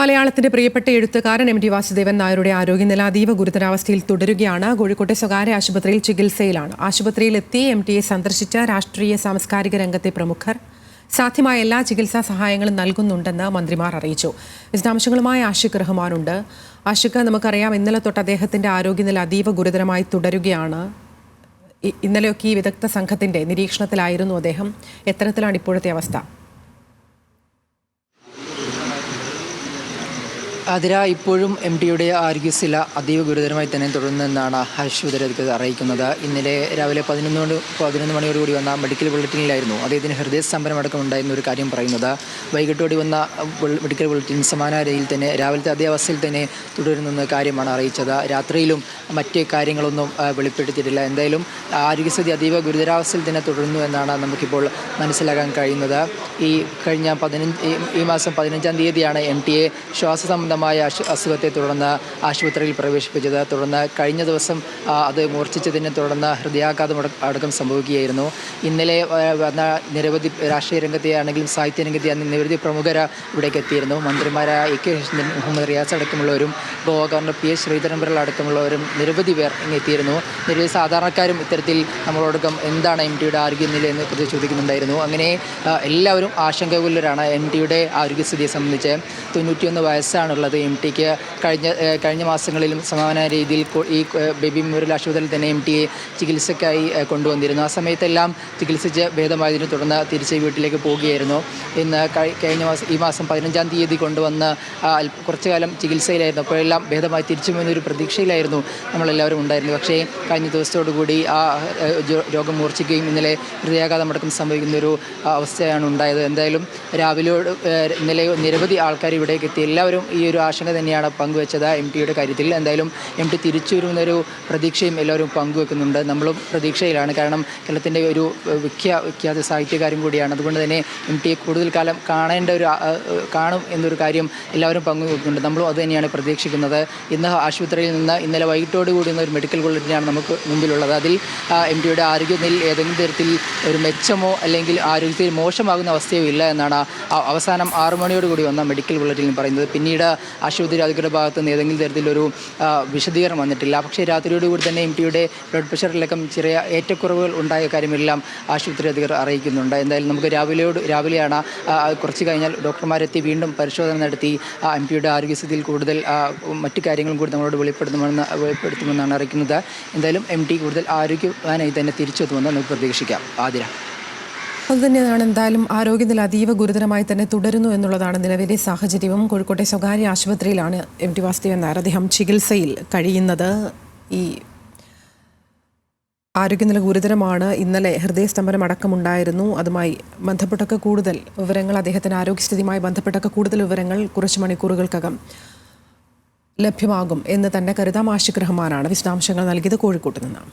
മലയാളത്തിന്റെ പ്രിയപ്പെട്ട എഴുത്തുകാരൻ എം ടി വാസുദേവൻ നായരുടെ ആരോഗ്യനില അതീവ ഗുരുതരാവസ്ഥയിൽ തുടരുകയാണ്. കോഴിക്കോട്ടെ സ്വകാര്യ ആശുപത്രിയിൽ ചികിത്സയിലാണ്. ആശുപത്രിയിലെത്തി എം ടിയെ സന്ദർശിച്ച രാഷ്ട്രീയ സാംസ്കാരിക രംഗത്തെ പ്രമുഖർ സാധ്യമായ എല്ലാ ചികിത്സാ സഹായങ്ങളും നൽകുന്നുണ്ടെന്ന് മന്ത്രിമാർ അറിയിച്ചു. വിശദാംശങ്ങളുമായി ആഷിഖ് റഹ്മാനുണ്ട്. ആഷിഖ്, നമുക്കറിയാം ഇന്നലെ തൊട്ട് അദ്ദേഹത്തിന്റെ ആരോഗ്യനില അതീവ ഗുരുതരമായി തുടരുകയാണ്. ഇന്നലെയൊക്കെ ഈ വിദഗ്ധ സംഘത്തിന്റെ നിരീക്ഷണത്തിലായിരുന്നു അദ്ദേഹം. എത്തരത്തിലാണ് ഇപ്പോഴത്തെ അവസ്ഥ? അതിര ഇപ്പോഴും എം ടിയുടെ ആരോഗ്യസ്ഥിതി അതീവ ഗുരുതരമായി തന്നെ തുടരുന്നെന്നാണ് ആശുപത്രി അധികൃതർ അറിയിക്കുന്നത്. ഇന്നലെ രാവിലെ 11 മണിയോടുകൂടി വന്ന മെഡിക്കൽ ബുള്ളറ്റിനിലായിരുന്നു അദ്ദേഹത്തിന് ഹൃദയസ്തംഭനം അടക്കം ഉണ്ടായിരുന്ന ഒരു കാര്യം പറയുന്നത്. വൈകിട്ടോടി വന്ന മെഡിക്കൽ ബുള്ളറ്റിൻ സമാന രീതിയിൽ തന്നെ രാവിലത്തെ അതേ അവസ്ഥയിൽ തന്നെ തുടരുന്നെന്ന കാര്യമാണ് അറിയിച്ചത്. രാത്രിയിലും മറ്റ് കാര്യങ്ങളൊന്നും വെളിപ്പെടുത്തിയിട്ടില്ല. എന്തായാലും ആരോഗ്യസ്ഥിതി അതീവ ഗുരുതരാവസ്ഥയിൽ തന്നെ തുടരുന്നു എന്നാണ് നമുക്കിപ്പോൾ മനസ്സിലാക്കാൻ കഴിയുന്നത്. ഈ മാസം 15-ാം തീയതിയാണ് എം ടിയെ ശ്വാസ അസുഖത്തെ തുടർന്ന് ആശുപത്രിയിൽ പ്രവേശിപ്പിച്ചത്. തുടർന്ന് കഴിഞ്ഞ ദിവസം അത് മൂർച്ഛിച്ചതിനെ തുടർന്ന് ഹൃദയാഘാതം അടക്കം സംഭവിക്കുകയായിരുന്നു. ഇന്നലെ വന്ന നിരവധി രാഷ്ട്രീയ രംഗത്തെ ആണെങ്കിലും സാഹിത്യ രംഗത്തെ നിരവധി പ്രമുഖർ ഇവിടേക്ക് എത്തിയിരുന്നു. മന്ത്രിമാരായ AK മുഹമ്മദ് റിയാസ് അടക്കമുള്ളവരും ഗവർണർ PS ശ്രീധരൻപിള്ള അടക്കമുള്ളവരും നിരവധി പേർ എത്തിയിരുന്നു. നിരവധി സാധാരണക്കാരും ഇത്തരത്തിൽ നമ്മളോടൊപ്പം എന്താണ് എം ടിയുടെ ആരോഗ്യനില എന്ന് കുറിച്ച് ചോദിക്കുന്നുണ്ടായിരുന്നു. അങ്ങനെ എല്ലാവരും ആശങ്കാകുലരാണ് എം ടിയുടെ ആരോഗ്യസ്ഥിതിയെ സംബന്ധിച്ച്. 91 വയസ്സാണുള്ളത് എം ടിക്ക്. കഴിഞ്ഞ മാസങ്ങളിലും സമാന രീതിയിൽ ഈ ബേബി മെമ്മോറിയൽ ആശുപത്രിയിൽ തന്നെ എം ടിയെ ചികിത്സയ്ക്കായി കൊണ്ടുവന്നിരുന്നു. ആ സമയത്തെല്ലാം ചികിത്സിച്ച് ഭേദമായതിനെ തുടർന്ന് തിരിച്ച് വീട്ടിലേക്ക് പോവുകയായിരുന്നു. ഇന്ന് ഈ മാസം 15-ാം തീയതി കൊണ്ടുവന്ന് കുറച്ചു കാലം ചികിത്സയിലായിരുന്നു. അപ്പോഴെല്ലാം ഭേദമായി തിരിച്ചു പോകുന്നൊരു പ്രതീക്ഷയിലായിരുന്നു നമ്മളെല്ലാവരും ഉണ്ടായിരുന്നത്. പക്ഷേ കഴിഞ്ഞ ദിവസത്തോടുകൂടി ആ രോഗം മൂർച്ഛിക്കുകയും ഇന്നലെ ഹൃദയാഘാതമടക്കം സംഭവിക്കുന്നൊരു അവസ്ഥയാണ് ഉണ്ടായത്. എന്തായാലും ഇന്നലെ നിരവധി ആൾക്കാർ ഇവിടേക്ക് എത്തി. എല്ലാവരും ഈ ഒരു ആശങ്ക തന്നെയാണ് പങ്കുവെച്ചത് എം ടിയുടെ കാര്യത്തിൽ. എന്തായാലും എം ടി തിരിച്ചു വരുന്നൊരു പ്രതീക്ഷയും എല്ലാവരും പങ്കുവെക്കുന്നുണ്ട്. നമ്മളും പ്രതീക്ഷയിലാണ്. കാരണം കേരളത്തിൻ്റെ ഒരു വിഖ്യാത സാഹിത്യകാരൻ കൂടിയാണ്. അതുകൊണ്ട് തന്നെ എം ടിയെ കൂടുതൽ കാലം കാണും എന്നൊരു കാര്യം എല്ലാവരും പങ്കുവെക്കുന്നുണ്ട്. നമ്മളും അത് തന്നെയാണ് പ്രതീക്ഷിക്കുന്നത്. ഇന്ന് ആശുപത്രിയിൽ നിന്ന് ഇന്നലെ വൈകിട്ടോടുകൂടി ഒരു മെഡിക്കൽ ബുള്ളറ്റിനാണ് നമുക്ക് മുമ്പിലുള്ളത്. അതിൽ എം ടിയുടെ ആരോഗ്യനിലയിൽ ഏതെങ്കിലും തരത്തിൽ ഒരു മെച്ചമോ അല്ലെങ്കിൽ ആരോഗ്യത്തിൽ മോശമാകുന്ന അവസ്ഥയോ ഇല്ല എന്നാണ് അവസാനം 6 മണിയോടുകൂടി വന്ന മെഡിക്കൽ ബുള്ളറ്റിനിൽ പറയുന്നത്. പിന്നീട് ആശുപത്രി അധികൃതരുടെ ഭാഗത്ത് നിന്ന് ഏതെങ്കിലും തരത്തിലൊരു വിശദീകരണം വന്നിട്ടില്ല. പക്ഷേ രാത്രിയോടുകൂടി തന്നെ എം ടിയുടെ ബ്ലഡ് പ്രഷറിലൊക്കെ ചെറിയ ഏറ്റക്കുറവുകൾ ഉണ്ടായ കാര്യമെല്ലാം ആശുപത്രി അധികൃതർ അറിയിക്കുന്നുണ്ട്. എന്തായാലും നമുക്ക് രാവിലെയാണ് കുറച്ച് കഴിഞ്ഞാൽ ഡോക്ടർമാരെത്തി വീണ്ടും പരിശോധന നടത്തി എം ടിയുടെ ആരോഗ്യസ്ഥിതിയിൽ കൂടുതൽ മറ്റു കാര്യങ്ങളും കൂടി നമ്മളോട് വെളിപ്പെടുത്തുമെന്നാണ് അറിയിക്കുന്നത്. എന്തായാലും എം ടി കൂടുതൽ ആരോഗ്യവാനായി തന്നെ തിരിച്ചെത്തുമെന്ന് നമുക്ക് പ്രതീക്ഷിക്കാം. ആതിര, അതുതന്നെയാണ്. എന്തായാലും ആരോഗ്യനില അതീവ ഗുരുതരമായി തന്നെ തുടരുന്നു എന്നുള്ളതാണ് നിലവിലെ സാഹചര്യവും. കോഴിക്കോട്ടെ സ്വകാര്യ ആശുപത്രിയിലാണ് എം ടി വാസുദേവൻ നായർ അദ്ദേഹം ചികിത്സയിൽ കഴിയുന്നത്. ഈ ആരോഗ്യനില ഗുരുതരമാണ്. ഇന്നലെ ഹൃദയസ്തംഭനം അടക്കമുണ്ടായിരുന്നു. അതുമായി ബന്ധപ്പെട്ടൊക്കെ കൂടുതൽ വിവരങ്ങൾ, അദ്ദേഹത്തിൻ്റെ ആരോഗ്യസ്ഥിതിയുമായി ബന്ധപ്പെട്ടൊക്കെ കൂടുതൽ വിവരങ്ങൾ കുറച്ച് മണിക്കൂറുകൾക്കകം ലഭ്യമാകും എന്ന് തന്നെ കരുതാം. ആഷിഖ് റഹ്മാനാണ് വിശദാംശങ്ങൾ നൽകിയത് കോഴിക്കോട്ട് നിന്ന്.